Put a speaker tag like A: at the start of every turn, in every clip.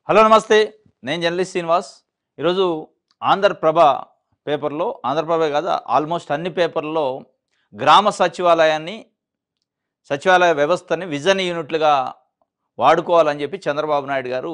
A: Hello నమస్తే. నేను journalist Srinivas. ఈరోజు ఆంధ్రప్రభ పేపర్లో, ఆంధ్రప్రభ కాదు ఆల్మోస్ట్ అన్ని పేపర్లలో గ్రామ సచివాలయ వ్యవస్థని విజన్ యూనిట్లుగా వాడుకోవాలని చెప్పి చంద్రబాబు నాయుడు గారు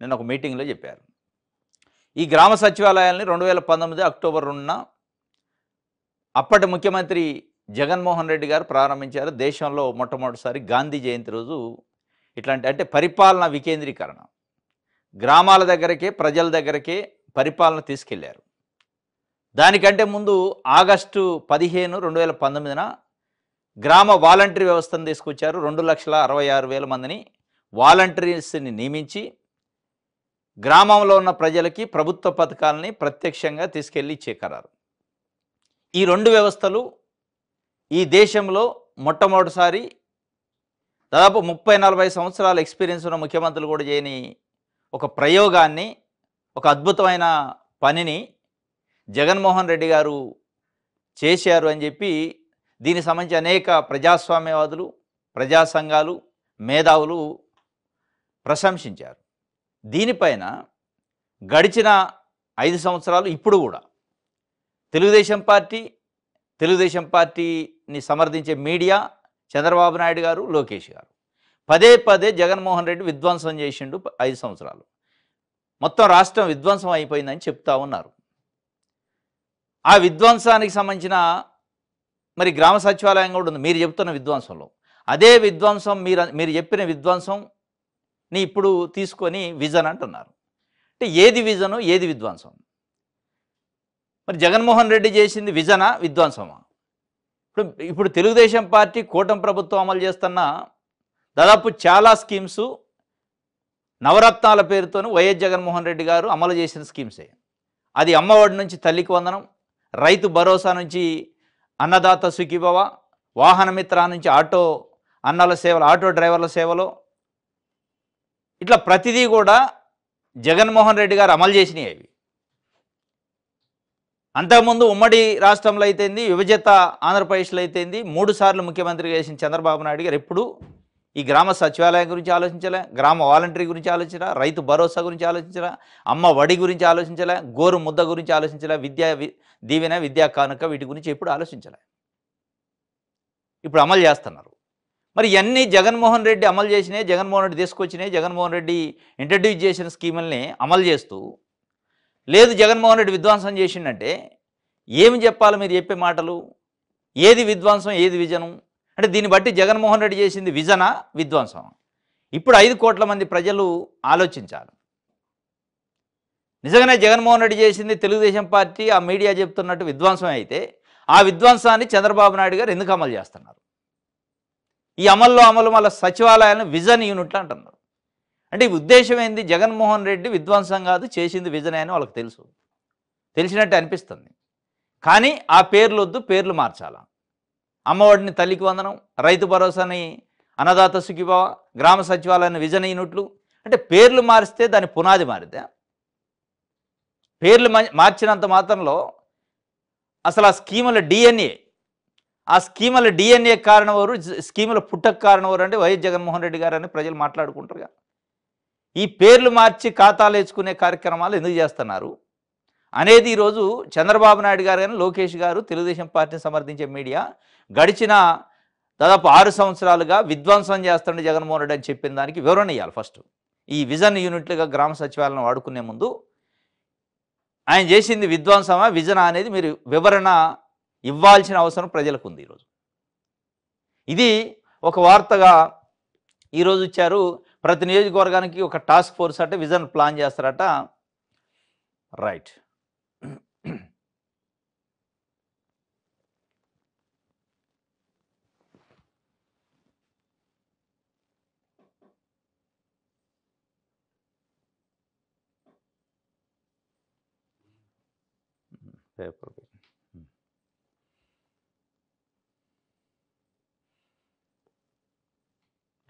A: నిన్న ఒక మీటింగ్లో చెప్పారు. ఈ గ్రామ సచివాలయాల్ని 2019 అక్టోబర్ 2న అప్పటి ముఖ్యమంత్రి జగన్మోహన్ రెడ్డి గారు ప్రారంభించారు. దేశంలో మొట్టమొదటిసారి గాంధీ జయంతి రోజు ఇట్లాంటి అంటే పరిపాలన వికేంద్రీకరణ, గ్రామాల దగ్గరకే ప్రజల దగ్గరకే పరిపాలన తీసుకెళ్లారు. దానికంటే ముందు ఆగస్టు 15, 2019న గ్రామ వాలంటరీ వ్యవస్థను తీసుకొచ్చారు. 2,66,000 మందిని వాలంటీర్స్ని నియమించి గ్రామంలో ఉన్న ప్రజలకి ప్రభుత్వ పథకాలని ప్రత్యక్షంగా తీసుకెళ్ళి ఇచ్చే ఖరారు. ఈ రెండు వ్యవస్థలు ఈ దేశంలో మొట్టమొదటిసారి దాదాపు 30-40 సంవత్సరాల ఎక్స్పీరియన్స్ ఉన్న ముఖ్యమంత్రులు కూడా చేయని ఒక ప్రయోగాన్ని, ఒక అద్భుతమైన పనిని జగన్మోహన్ రెడ్డి గారు చేశారు అని చెప్పి దీనికి సంబంధించి అనేక ప్రజాస్వామ్యవాదులు, ప్రజా సంఘాలు, మేధావులు ప్రశంసించారు. దీనిపైన గడిచిన 5 సంవత్సరాలు ఇప్పుడు కూడా తెలుగుదేశం పార్టీని సమర్థించే మీడియా, చంద్రబాబు నాయుడు గారు, లోకేష్ గారు పదే జగన్మోహన్ రెడ్డి విధ్వంసం చేసిండు. 5 సంవత్సరాలు మొత్తం రాష్ట్రం విధ్వంసం అయిపోయిందని చెప్తా ఉన్నారు. ఆ విధ్వంసానికి సంబంధించిన మరి గ్రామ సచివాలయం కూడా ఉంది. మీరు చెప్తున్న విధ్వంసంలో అదే విధ్వంసం మీరు చెప్పిన విధ్వంసంని ఇప్పుడు తీసుకొని విజన్ అంటున్నారు. అంటే ఏది విజను, ఏది విధ్వంసం? మరి జగన్మోహన్ రెడ్డి చేసింది విజనా, విధ్వంసమా? ఇప్పుడు తెలుగుదేశం పార్టీ కూటమి ప్రభుత్వం అమలు చేస్తున్న దాదాపు చాలా స్కీమ్స్ నవరత్నాల పేరుతోని వైఎస్ జగన్మోహన్ రెడ్డి గారు అమలు చేసిన స్కీమ్సే. అది అమ్మఒడి నుంచి తల్లికి వందనం, రైతు భరోసా నుంచి అన్నదాత సుఖీభవ, వాహన మిత్ర నుంచి ఆటో అన్నల సేవలు, ఆటో డ్రైవర్ల సేవలు, ఇట్లా ప్రతిదీ కూడా జగన్మోహన్ రెడ్డి గారు అమలు చేసినాయి. అవి అంతకుముందు ఉమ్మడి రాష్ట్రంలో అయితేంది, విభజిత ఆంధ్రప్రదేశ్లో అయితేంది 3 సార్లు ముఖ్యమంత్రిగా చేసిన చంద్రబాబు నాయుడు గారు ఎప్పుడు ఈ గ్రామ సచివాలయం గురించి ఆలోచించలే, గ్రామ వాలంటరీ గురించి ఆలోచించరా, రైతు భరోసా గురించి ఆలోచించరా, అమ్మ వడి గురించి ఆలోచించలే, గోరు ముద్ద గురించి ఆలోచించలే, దీవెన, విద్యా కానుక వీటి గురించి ఎప్పుడు ఆలోచించలే. ఇప్పుడు అమలు చేస్తున్నారు. మరి ఇవన్నీ జగన్మోహన్ రెడ్డి అమలు చేసినాయి, జగన్మోహన్ రెడ్డి తీసుకొచ్చినాయి, జగన్మోహన్ రెడ్డి ఇంట్రడ్యూస్ చేసిన స్కీముల్ని అమలు చేస్తూ లేదు జగన్మోహన్ రెడ్డి విధ్వంసం చేసిండంటే ఏమి చెప్పాలి? మీరు చెప్పే మాటలు ఏది విధ్వంసం, ఏది విజనం? అంటే దీన్ని బట్టి జగన్మోహన్ రెడ్డి చేసింది విజనా, విధ్వంసం? ఇప్పుడు 5 కోట్ల మంది ప్రజలు ఆలోచించాలి. నిజంగానే జగన్మోహన్ రెడ్డి చేసింది తెలుగుదేశం పార్టీ, ఆ మీడియా చెప్తున్నట్టు విధ్వంసం అయితే ఆ విధ్వంసాన్ని చంద్రబాబు నాయుడు గారు ఎందుకు అమలు చేస్తున్నారు? ఈ అమలు మళ్ళీ సచివాలయాలను విజన్ యూనిట్లు అంటున్నారు. అంటే ఈ ఉద్దేశం ఏంది? జగన్మోహన్ రెడ్డి విధ్వంసం కాదు, చేసింది విజనే అని వాళ్ళకి తెలిసినట్టు అనిపిస్తుంది. కానీ ఆ పేర్లు వద్దు, పేర్లు మార్చాలా. అమ్మఒడిని తల్లికి వందనం, రైతు భరోసాని అన్నదాత సుఖీభవ, గ్రామ సచివాలయాన్ని విజన్ యూనిట్లు అంటే పేర్లు మారిస్తే దాని పునాది మారితే, పేర్లు మార్చినంత మాత్రంలో అసలు ఆ స్కీముల డిఎన్ఏ కారణం ఎవరు, స్కీముల పుట్టకు కారణం ఎవరు అంటే వైఎస్ జగన్మోహన్ రెడ్డి గారు అని ప్రజలు మాట్లాడుకుంటారుగా. ఈ పేర్లు మార్చి ఖాతాలు వేసుకునే కార్యక్రమాలు ఎందుకు చేస్తున్నారు అనేది ఈరోజు చంద్రబాబు నాయుడు గారు కానీ, లోకేష్ గారు, తెలుగుదేశం పార్టీని సమర్థించే మీడియా గడిచిన దాదాపు 6 సంవత్సరాలుగా విధ్వంసం చేస్తుండే జగన్మోహన్ రెడ్డి అని చెప్పిన దానికి వివరణ ఇవ్వాలి. ఫస్ట్ ఈ విజన్ యూనిట్లుగా గ్రామ సచివాలయం వాడుకునే ముందు ఆయన చేసింది విధ్వంసమా, విజన అనేది మీరు వివరణ ఇవ్వాల్సిన అవసరం ప్రజలకు ఉంది. ఈరోజు ఇది ఒక వార్తగా ఈరోజు ఇచ్చారు. ప్రతి నియోజకవర్గానికి ఒక టాస్క్ ఫోర్స్ అంటే విజన్ ప్లాన్ చేస్తారట. Right. Paper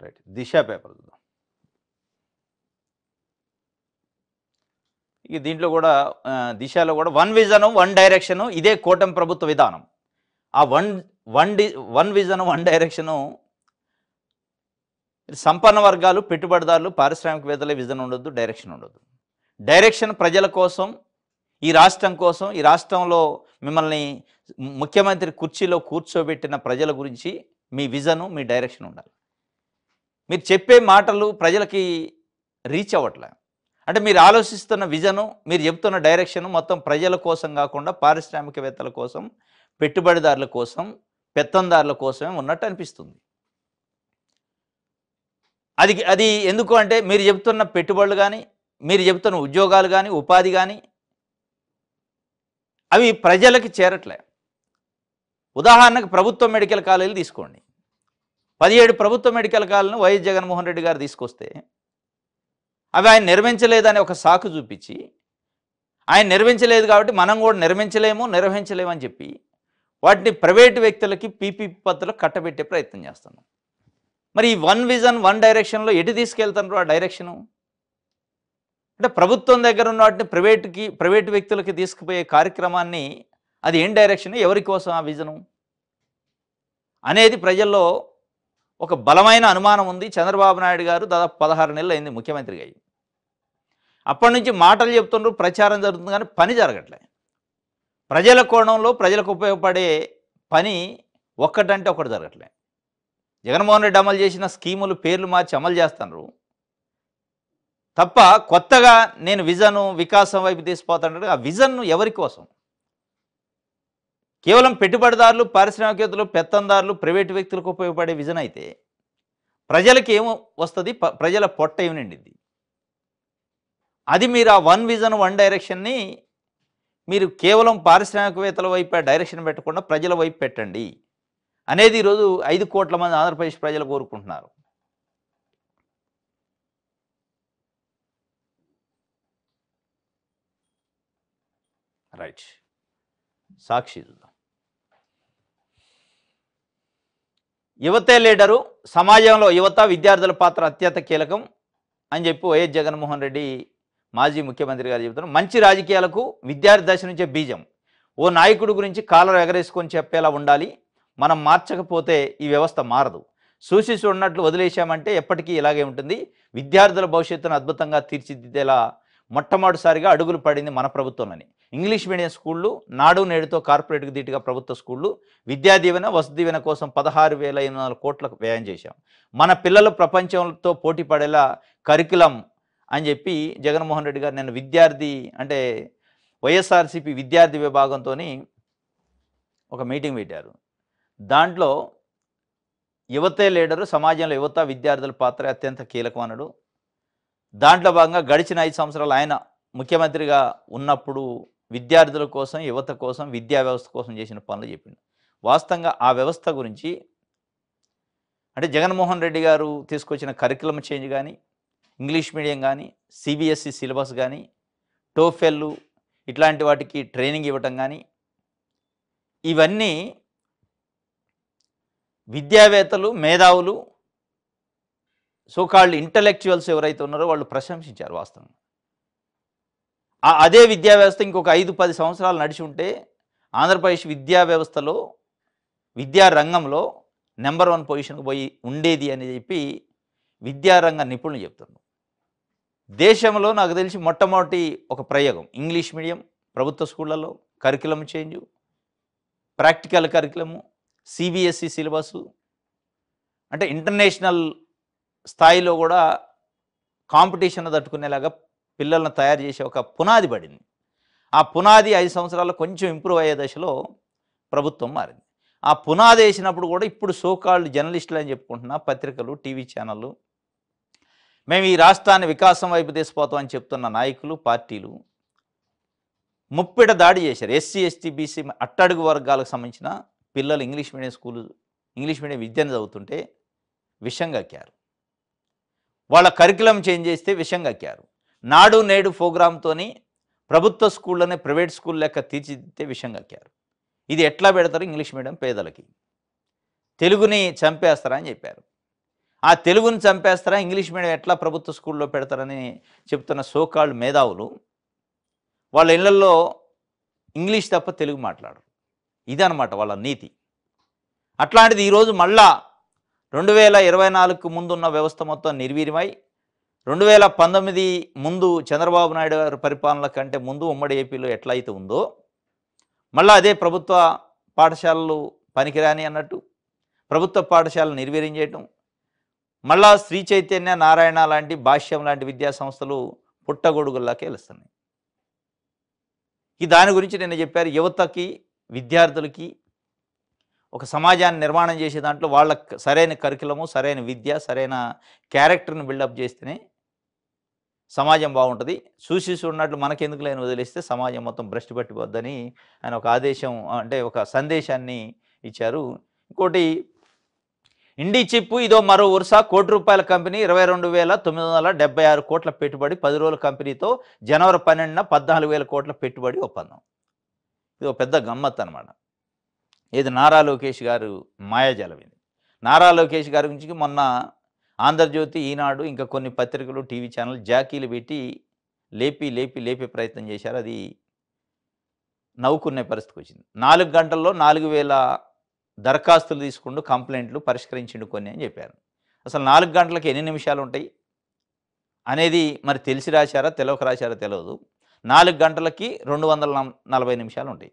A: right. Disha paper చూద్దాం. ఇక దీంట్లో కూడా దిశలో కూడా 1 విజను 1 డైరెక్షను ఇదే కూటమి ప్రభుత్వ విధానం. ఆ వన్ విజన్ 1 డైరెక్షను సంపన్న వర్గాలు, పెట్టుబడిదారులు, పారిశ్రామికవేత్తల విజన్ ఉండొద్దు, డైరెక్షన్ ఉండొద్దు. డైరెక్షన్ ప్రజల కోసం, ఈ రాష్ట్రం కోసం, ఈ రాష్ట్రంలో మిమ్మల్ని ముఖ్యమంత్రి కుర్చీలో కూర్చోబెట్టిన ప్రజల గురించి మీ విజను, మీ డైరెక్షన్ ఉండాలి. మీరు చెప్పే మాటలు ప్రజలకి రీచ్ అవ్వట్లే. అంటే మీరు ఆలోచిస్తున్న విజను, మీరు చెప్తున్న డైరెక్షన్ మొత్తం ప్రజల కోసం కాకుండా పారిశ్రామికవేత్తల కోసం, పెట్టుబడిదారుల కోసం, పెత్తందారుల కోసమే ఉన్నట్టు అనిపిస్తుంది. అది ఎందుకు అంటే మీరు చెప్తున్న పెట్టుబడులు కానీ, మీరు చెప్తున్న ఉద్యోగాలు కానీ, ఉపాధి కానీ అవి ప్రజలకి చేరట్లే. ఉదాహరణకు ప్రభుత్వ మెడికల్ కాలేజీలు తీసుకోండి. 17 ప్రభుత్వ మెడికల్ కాలేజీలను వైఎస్ జగన్మోహన్ రెడ్డి గారు తీసుకొస్తే అవి ఆయన నిర్మించలేదని ఒక సాకు చూపించి, ఆయన నిర్మించలేదు కాబట్టి మనం కూడా నిర్వహించలేము అని చెప్పి వాటిని ప్రైవేటు వ్యక్తులకి పీపీపీ పద్ధతిలో కట్టబెట్టే ప్రయత్నం చేస్తున్నాం. మరి ఈ వన్ విజన్ వన్ డైరెక్షన్లో ఎటు తీసుకెళ్తున్నారు ఆ డైరెక్షను? అంటే ప్రభుత్వం దగ్గర ఉన్న వాటిని ప్రైవేటు వ్యక్తులకి తీసుకుపోయే కార్యక్రమాన్ని అది ఏం డైరెక్షన్, ఎవరి కోసం ఆ విజను అనేది ప్రజల్లో ఒక బలమైన అనుమానం ఉంది. చంద్రబాబు నాయుడు గారు దాదాపు 16 నెలలు అయింది ముఖ్యమంత్రిగా అయ్యి. అప్పటి నుంచి మాటలు చెప్తున్నారు, ప్రచారం జరుగుతుంది, కానీ పని జరగట్లే. ప్రజల కోణంలో ప్రజలకు ఉపయోగపడే పని ఒక్కటంటే ఒకటి జరగట్లే. జగన్మోహన్ రెడ్డి అమలు చేసిన స్కీములు పేర్లు మార్చి అమలు చేస్తున్నారు తప్ప కొత్తగా నేను విజను, వికాసం వైపు తీసుకుపోతాను. ఆ విజన్ను ఎవరి కోసం? కేవలం పెట్టుబడిదారులు, పారిశ్రామికవేత్తలు, పెత్తందారులు, ప్రైవేటు వ్యక్తులకు ఉపయోగపడే విజన్ అయితే ప్రజలకి ఏమో వస్తుంది, ప్రజల పొట్ట ఏమి నిండింది. అది మీరు ఆ వన్ విజన్ వన్ డైరెక్షన్ని మీరు కేవలం పారిశ్రామికవేత్తల వైపు డైరెక్షన్ పెట్టకుండా ప్రజల వైపు పెట్టండి అనేది ఈరోజు 5 కోట్ల మంది ఆంధ్రప్రదేశ్ ప్రజలు కోరుకుంటున్నారు. రైట్, సాక్షి చూద్దాం. యువతే లీడరు, సమాజంలో యువత విద్యార్థుల పాత్ర అత్యంత కీలకం అని చెప్పి వైఎస్ జగన్మోహన్ రెడ్డి మాజీ ముఖ్యమంత్రి గారు చెబుతున్నారు. మంచి రాజకీయాలకు విద్యార్థి దశ నుంచే బీజం. ఓ నాయకుడి గురించి కాలర్ ఎగరేసుకొని చెప్పేలా ఉండాలి. మనం మార్చకపోతే ఈ వ్యవస్థ మారదు. చూసి చూడనట్లు వదిలేశామంటే ఎప్పటికీ ఇలాగే ఉంటుంది. విద్యార్థుల భవిష్యత్తును అద్భుతంగా తీర్చిదిద్దేలా మొట్టమొదటిసారిగా అడుగులు పడింది మన ప్రభుత్వంలోని. ఇంగ్లీష్ మీడియం స్కూళ్ళు, నాడు నేడుతో కార్పొరేట్కి ధీటుగా ప్రభుత్వ స్కూళ్ళు, విద్యా దీవెన, వసతి దీవెన కోసం 16,800 కోట్లకు వ్యయం చేశాం. మన పిల్లలు ప్రపంచంతో పోటీ పడేలా కరికులం అని చెప్పి జగన్మోహన్ రెడ్డి గారు నిన్న విద్యార్థి అంటే వైఎస్ఆర్సీపీ విద్యార్థి విభాగంతో ఒక మీటింగ్ పెట్టారు. దాంట్లో యువతే లీడరు, సమాజంలో యువత విద్యార్థుల పాత్ర అత్యంత కీలకం అన్నాడు. దాంట్లో భాగంగా గడిచిన 5 సంవత్సరాలు ఆయన ముఖ్యమంత్రిగా ఉన్నప్పుడు విద్యార్థుల కోసం, యువత కోసం, విద్యా వ్యవస్థ కోసం చేసిన పనులు చెప్పిండు. వాస్తవంగా ఆ వ్యవస్థ గురించి అంటే జగన్మోహన్ రెడ్డి గారు తీసుకొచ్చిన కరికులం చేంజ్ కానీ, ఇంగ్లీష్ మీడియం కానీ, సిబిఎస్ఈ సిలబస్ కానీ, టోఫెల్ ఇట్లాంటి వాటికి ట్రైనింగ్ ఇవ్వటం కానీ, ఇవన్నీ విద్యావేత్తలు, మేధావులు, సోకాల్డ్ ఇంటలెక్చువల్స్ ఎవరైతే ఉన్నారో వాళ్ళు ప్రశంసించారు. వాస్తవంగా అదే విద్యా వ్యవస్థ ఇంకొక 5-10 సంవత్సరాలు నడిచి ఉంటే ఆంధ్రప్రదేశ్ విద్యా వ్యవస్థలో, విద్యా రంగంలో నెంబర్ 1 పొజిషన్కి పోయి ఉండేది అని చెప్పి విద్యారంగ నిపుణులు చెప్తున్నారు. దేశంలో నాకు తెలిసి మొట్టమొదటి ఒక ప్రయోగం ఇంగ్లీష్ మీడియం ప్రభుత్వ స్కూళ్ళలో curriculum change, practical కరికులము, CBSE syllabus, అంటే ఇంటర్నేషనల్ స్థాయిలో కూడా కాంపిటీషన్ తట్టుకునేలాగా పిల్లలను తయారు చేసే ఒక పునాది పడింది. ఆ పునాది 5 సంవత్సరాల్లో కొంచెం ఇంప్రూవ్ అయ్యే దశలో ప్రభుత్వం మారింది. ఆ పునాది వేసినప్పుడు కూడా ఇప్పుడు సోకాల్డ్ జర్నలిస్టులు అని చెప్పుకుంటున్న పత్రికలు, టీవీ ఛానళ్ళు, మేము ఈ రాష్ట్రాన్ని వికాసం వైపు తీసుకుపోతామని చెప్తున్న నాయకులు, పార్టీలు ముప్పిట దాడి చేశారు. ఎస్సీ, ఎస్టీ, బీసీ అట్టడుగు వర్గాలకు సంబంధించిన పిల్లలు ఇంగ్లీష్ మీడియం విద్యను చదువుతుంటే విషం కక్కారు. వాళ్ళ కరికులం చేంజ్ చేస్తే విషం కక్కారు. నాడు నేడు ప్రోగ్రామ్తో ప్రభుత్వ స్కూళ్ళనే ప్రైవేట్ స్కూల్ లెక్క తీర్చిదిద్దే విషం కక్కారు. ఇది ఎట్లా పెడతారు ఇంగ్లీష్ మీడియం పేదలకి? తెలుగుని చంపేస్తారా అని చెప్పారు. ఆ తెలుగుని చంపేస్తారా, ఇంగ్లీష్ మీడియం ఎట్లా ప్రభుత్వ స్కూల్లో పెడతారని చెప్తున్న సోకాల్డ్ మేధావులు వాళ్ళ ఇళ్లలో ఇంగ్లీష్ తప్ప తెలుగు మాట్లాడరు. ఇదనమాట వాళ్ళ నీతి. అట్లాంటిది ఈరోజు మళ్ళా 2024కు ముందున్న వ్యవస్థ మొత్తం నిర్వీర్యమై 2019 ముందు చంద్రబాబు నాయుడు గారి పరిపాలన కంటే ముందు ఉమ్మడి ఏపీలో ఎట్లయితే ఉందో మళ్ళీ అదే ప్రభుత్వ పాఠశాలలు పనికిరాని అన్నట్టు ప్రభుత్వ పాఠశాలలు నిర్వీర్యం చేయటం, మళ్ళా శ్రీ చైతన్య, నారాయణ లాంటి భాష్యం లాంటి విద్యా సంస్థలు పుట్టగొడుగుల్లాకే వెలుస్తున్నాయి. దాని గురించి నిన్న చెప్పారు. యువతకి, విద్యార్థులకి ఒక సమాజాన్ని నిర్మాణం చేసే దాంట్లో వాళ్ళకి సరైన కరికులము, సరైన విద్య, సరైన క్యారెక్టర్ని బిల్డప్ చేస్తేనే సమాజం బాగుంటుంది. చూసి చూడనట్లు మనకెందుకు లేని వదిలేస్తే సమాజం మొత్తం భ్రష్టు పట్టిపోద్దని ఆయన ఒక ఆదేశం, అంటే ఒక సందేశాన్ని ఇచ్చారు. ఇంకోటి, ఇండి చిప్ ఇదో మరో వరుస. ₹1,00,00,000 కంపెనీ, 22,976 కోట్ల పెట్టుబడి. 10 రోజుల కంపెనీతో జనవరి 12న 14,000 కోట్ల పెట్టుబడి ఒప్పందం. ఇది ఒక పెద్ద గమ్మత్ అనమాట. ఇది నారా లోకేష్ గారు మాయాజాలం. ఇది నారా లోకేష్ గారి గురించి మొన్న ఆంధ్రజ్యోతి, ఈనాడు, ఇంకా కొన్ని పత్రికలు, టీవీ ఛానల్ జాకీలు పెట్టి లేపే ప్రయత్నం చేశారు. అది నవ్వుకునే పరిస్థితికి వచ్చింది. 4 గంటల్లో 4,000 దరఖాస్తులు తీసుకుంటూ కంప్లైంట్లు పరిష్కరించిండు కొన్ని అని చెప్పారు. అసలు 4 గంటలకు ఎన్ని నిమిషాలు ఉంటాయి అనేది మరి తెలిసి రాశారా తెలియక రాశారా తెలియదు. 4 గంటలకి 240 నిమిషాలు ఉంటాయి.